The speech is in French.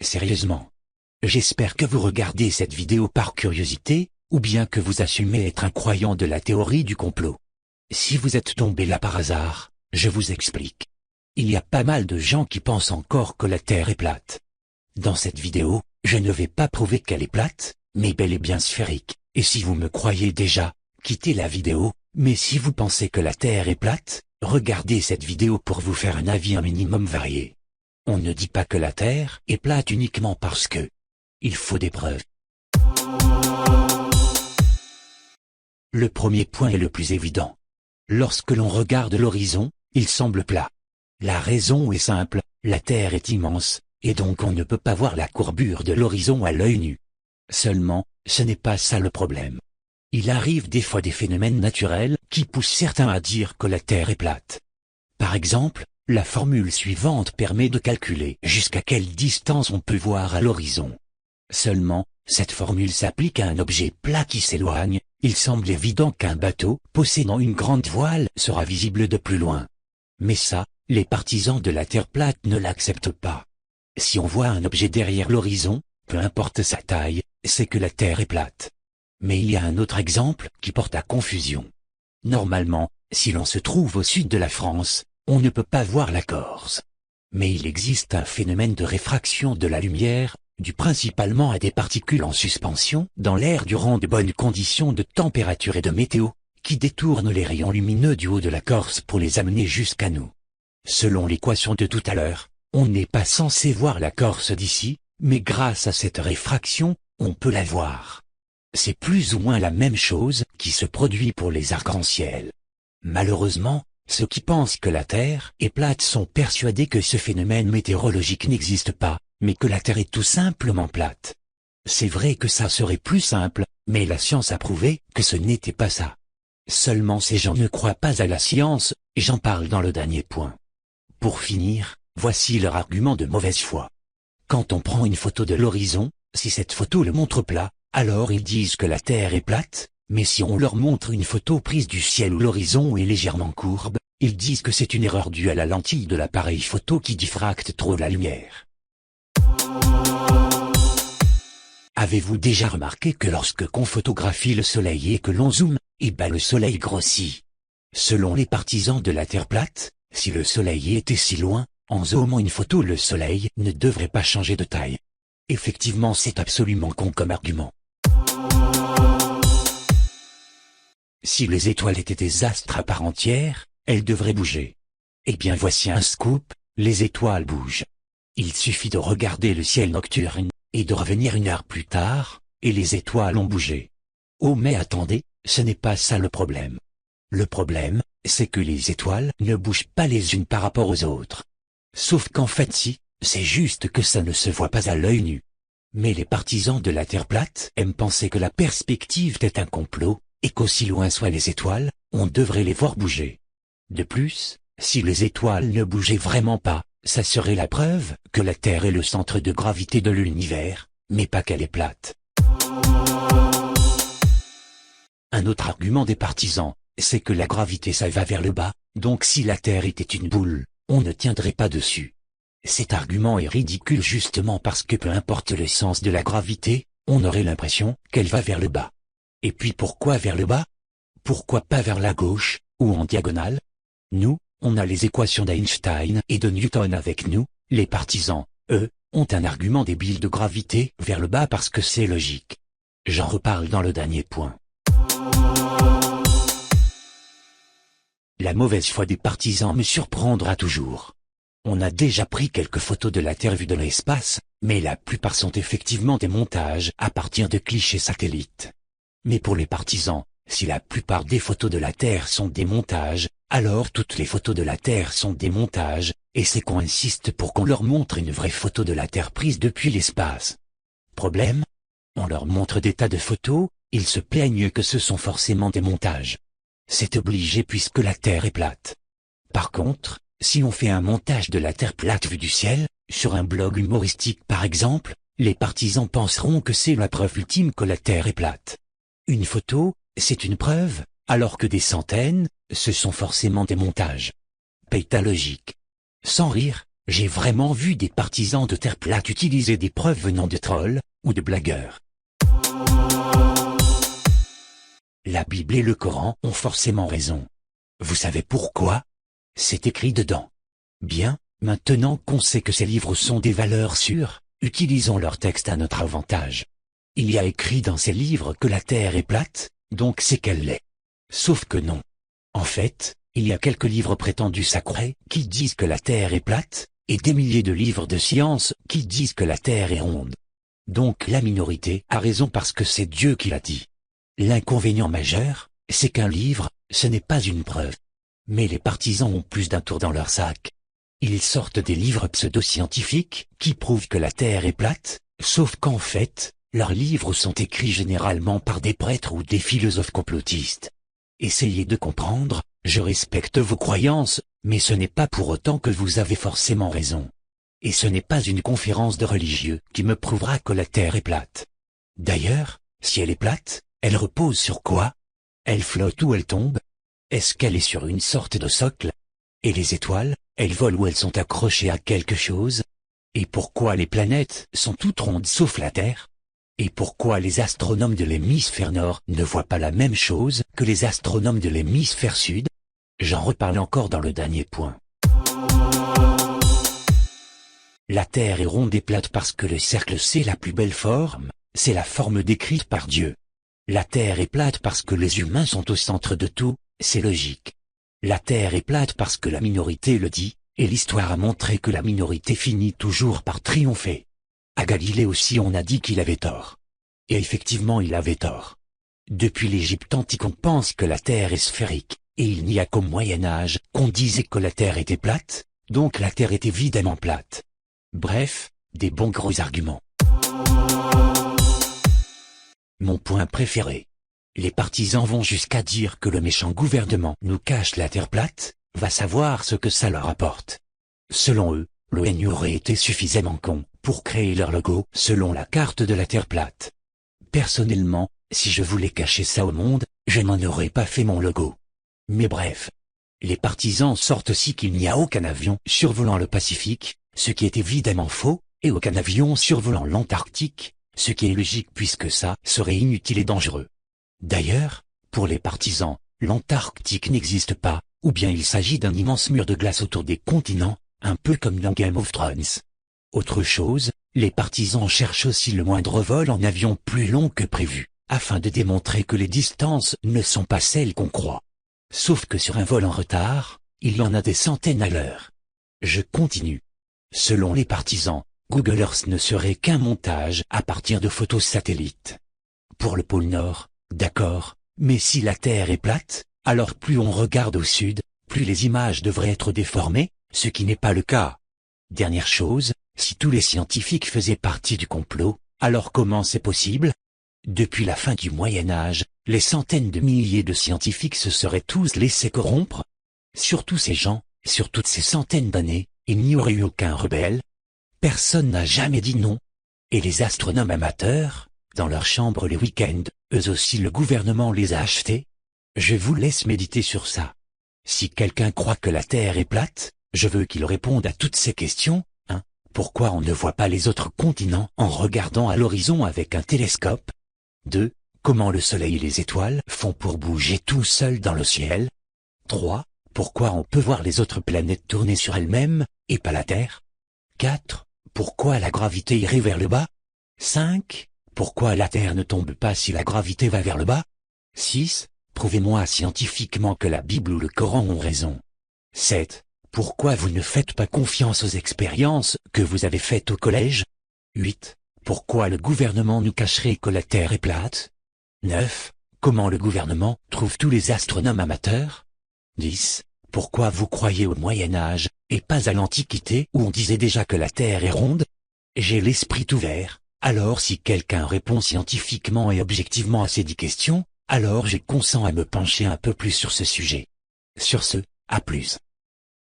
Sérieusement. J'espère que vous regardez cette vidéo par curiosité, ou bien que vous assumez être un croyant de la théorie du complot. Si vous êtes tombé là par hasard, je vous explique. Il y a pas mal de gens qui pensent encore que la Terre est plate. Dans cette vidéo, je ne vais pas prouver qu'elle est plate, mais bel et bien sphérique, et si vous me croyez déjà, quittez la vidéo, mais si vous pensez que la Terre est plate, regardez cette vidéo pour vous faire un avis un minimum varié. On ne dit pas que la Terre est plate uniquement parce que il faut des preuves. Le premier point est le plus évident. Lorsque l'on regarde l'horizon, il semble plat. La raison est simple, la Terre est immense, et donc on ne peut pas voir la courbure de l'horizon à l'œil nu. Seulement, ce n'est pas ça le problème. Il arrive des fois des phénomènes naturels qui poussent certains à dire que la Terre est plate. Par exemple, la formule suivante permet de calculer jusqu'à quelle distance on peut voir à l'horizon. Seulement, cette formule s'applique à un objet plat qui s'éloigne, il semble évident qu'un bateau possédant une grande voile sera visible de plus loin. Mais ça, les partisans de la Terre plate ne l'acceptent pas. Si on voit un objet derrière l'horizon, peu importe sa taille, c'est que la Terre est plate. Mais il y a un autre exemple qui porte à confusion. Normalement, si l'on se trouve au sud de la France, on ne peut pas voir la Corse. Mais il existe un phénomène de réfraction de la lumière, dû principalement à des particules en suspension dans l'air durant de bonnes conditions de température et de météo, qui détournent les rayons lumineux du haut de la Corse pour les amener jusqu'à nous. Selon l'équation de tout à l'heure, on n'est pas censé voir la Corse d'ici, mais grâce à cette réfraction, on peut la voir. C'est plus ou moins la même chose qui se produit pour les arcs-en-ciel. Malheureusement, ceux qui pensent que la Terre est plate sont persuadés que ce phénomène météorologique n'existe pas, mais que la Terre est tout simplement plate. C'est vrai que ça serait plus simple, mais la science a prouvé que ce n'était pas ça. Seulement ces gens ne croient pas à la science, et j'en parle dans le dernier point. Pour finir, voici leur argument de mauvaise foi. Quand on prend une photo de l'horizon, si cette photo le montre plat, alors ils disent que la Terre est plate, mais si on leur montre une photo prise du ciel où l'horizon est légèrement courbe, ils disent que c'est une erreur due à la lentille de l'appareil photo qui diffracte trop la lumière. Avez-vous déjà remarqué que lorsque qu'on photographie le soleil et que l'on zoome, le soleil grossit? Selon les partisans de la Terre plate, si le soleil était si loin, en zoomant une photo le soleil ne devrait pas changer de taille. Effectivement, c'est absolument con comme argument. Si les étoiles étaient des astres à part entière, elles devraient bouger. Eh bien voici un scoop, les étoiles bougent. Il suffit de regarder le ciel nocturne, et de revenir une heure plus tard, et les étoiles ont bougé. Oh mais attendez, ce n'est pas ça le problème. Le problème, c'est que les étoiles ne bougent pas les unes par rapport aux autres. Sauf qu'en fait si, c'est juste que ça ne se voit pas à l'œil nu. Mais les partisans de la Terre plate aiment penser que la perspective est un complot, et qu'aussi loin soient les étoiles, on devrait les voir bouger. De plus, si les étoiles ne bougeaient vraiment pas, ça serait la preuve que la Terre est le centre de gravité de l'univers, mais pas qu'elle est plate. Un autre argument des partisans, c'est que la gravité ça va vers le bas, donc si la Terre était une boule, on ne tiendrait pas dessus. Cet argument est ridicule justement parce que peu importe le sens de la gravité, on aurait l'impression qu'elle va vers le bas. Et puis pourquoi vers le bas? Pourquoi pas vers la gauche, ou en diagonale? Nous, on a les équations d'Einstein et de Newton avec nous, les partisans, eux, ont un argument débile de gravité vers le bas parce que c'est logique. J'en reparle dans le dernier point. La mauvaise foi des partisans me surprendra toujours. On a déjà pris quelques photos de la Terre vue de l'espace, mais la plupart sont effectivement des montages à partir de clichés satellites. Mais pour les partisans, si la plupart des photos de la Terre sont des montages, alors toutes les photos de la Terre sont des montages, et c'est qu'on insiste pour qu'on leur montre une vraie photo de la Terre prise depuis l'espace. Problème? On leur montre des tas de photos, ils se plaignent que ce sont forcément des montages. C'est obligé puisque la Terre est plate. Par contre, si on fait un montage de la Terre plate vue du ciel, sur un blog humoristique par exemple, les partisans penseront que c'est la preuve ultime que la Terre est plate. Une photo, c'est une preuve, alors que des centaines, ce sont forcément des montages. Pétalogique. Sans rire, J'ai vraiment vu des partisans de terre plate utiliser des preuves venant de trolls, ou de blagueurs. La Bible et le Coran ont forcément raison. Vous savez pourquoi? C'est écrit dedans. Bien, maintenant qu'on sait que ces livres sont des valeurs sûres, utilisons leur texte à notre avantage. Il y a écrit dans ces livres que la Terre est plate, donc c'est qu'elle l'est. Sauf que non. En fait, il y a quelques livres prétendus sacrés qui disent que la Terre est plate, et des milliers de livres de science qui disent que la Terre est ronde. Donc la minorité a raison parce que c'est Dieu qui l'a dit. L'inconvénient majeur, c'est qu'un livre, ce n'est pas une preuve. Mais les partisans ont plus d'un tour dans leur sac. Ils sortent des livres pseudo-scientifiques qui prouvent que la Terre est plate, sauf qu'en fait, leurs livres sont écrits généralement par des prêtres ou des philosophes complotistes. Essayez de comprendre, je respecte vos croyances, mais ce n'est pas pour autant que vous avez forcément raison. Et ce n'est pas une conférence de religieux qui me prouvera que la Terre est plate. D'ailleurs, si elle est plate, elle repose sur quoi? Elle flotte ou elle tombe? Est-ce qu'elle est sur une sorte de socle? Et les étoiles, elles volent ou elles sont accrochées à quelque chose? Et pourquoi les planètes sont toutes rondes sauf la Terre? Et pourquoi les astronomes de l'hémisphère nord ne voient pas la même chose que les astronomes de l'hémisphère sud? J'en reparle encore dans le dernier point. La Terre est ronde et plate parce que le cercle c'est la plus belle forme, c'est la forme décrite par Dieu. La Terre est plate parce que les humains sont au centre de tout, c'est logique. La Terre est plate parce que la minorité le dit, et l'histoire a montré que la minorité finit toujours par triompher. À Galilée aussi on a dit qu'il avait tort. Et effectivement il avait tort. Depuis l'Égypte antique on pense que la Terre est sphérique, et il n'y a qu'au Moyen-Âge qu'on disait que la Terre était plate, donc la Terre est évidemment plate. Bref, des bons gros arguments. Mon point préféré. Les partisans vont jusqu'à dire que le méchant gouvernement nous cache la Terre plate, va savoir ce que ça leur apporte. Selon eux, l'ONU aurait été suffisamment con pour créer leur logo selon la carte de la Terre plate. Personnellement, si je voulais cacher ça au monde, je n'en aurais pas fait mon logo. Mais bref. Les partisans sortent aussi qu'il n'y a aucun avion survolant le Pacifique, ce qui est évidemment faux, et aucun avion survolant l'Antarctique, ce qui est logique puisque ça serait inutile et dangereux. D'ailleurs, pour les partisans, l'Antarctique n'existe pas, ou bien il s'agit d'un immense mur de glace autour des continents, un peu comme dans Game of Thrones. Autre chose, les partisans cherchent aussi le moindre vol en avion plus long que prévu, afin de démontrer que les distances ne sont pas celles qu'on croit. Sauf que sur un vol en retard, il y en a des centaines à l'heure. Je continue. Selon les partisans, Google Earth ne serait qu'un montage à partir de photos satellites. Pour le pôle Nord, d'accord, mais si la Terre est plate, alors plus on regarde au sud, plus les images devraient être déformées, ce qui n'est pas le cas. Dernière chose, si tous les scientifiques faisaient partie du complot, alors comment c'est possible? Depuis la fin du Moyen-Âge, les centaines de milliers de scientifiques se seraient tous laissés corrompre. Sur tous ces gens, sur toutes ces centaines d'années, il n'y aurait eu aucun rebelle. Personne n'a jamais dit non. Et les astronomes amateurs, dans leur chambre les week-ends, eux aussi le gouvernement les a achetés. Je vous laisse méditer sur ça. Si quelqu'un croit que la Terre est plate, je veux qu'il réponde à toutes ces questions. 1. Pourquoi on ne voit pas les autres continents en regardant à l'horizon avec un télescope? 2. Comment le Soleil et les étoiles font pour bouger tout seuls dans le ciel? 3. Pourquoi on peut voir les autres planètes tourner sur elles-mêmes, et pas la Terre? 4. Pourquoi la gravité irait vers le bas? 5. Pourquoi la Terre ne tombe pas si la gravité va vers le bas? 6. Prouvez-moi scientifiquement que la Bible ou le Coran ont raison. 7. Pourquoi vous ne faites pas confiance aux expériences que vous avez faites au collège? 8. Pourquoi le gouvernement nous cacherait que la Terre est plate? 9. Comment le gouvernement trouve tous les astronomes amateurs? 10. Pourquoi vous croyez au Moyen-Âge, et pas à l'Antiquité où on disait déjà que la Terre est ronde? J'ai l'esprit ouvert, alors si quelqu'un répond scientifiquement et objectivement à ces 10 questions, alors j'ai consent à me pencher un peu plus sur ce sujet. Sur ce, à plus.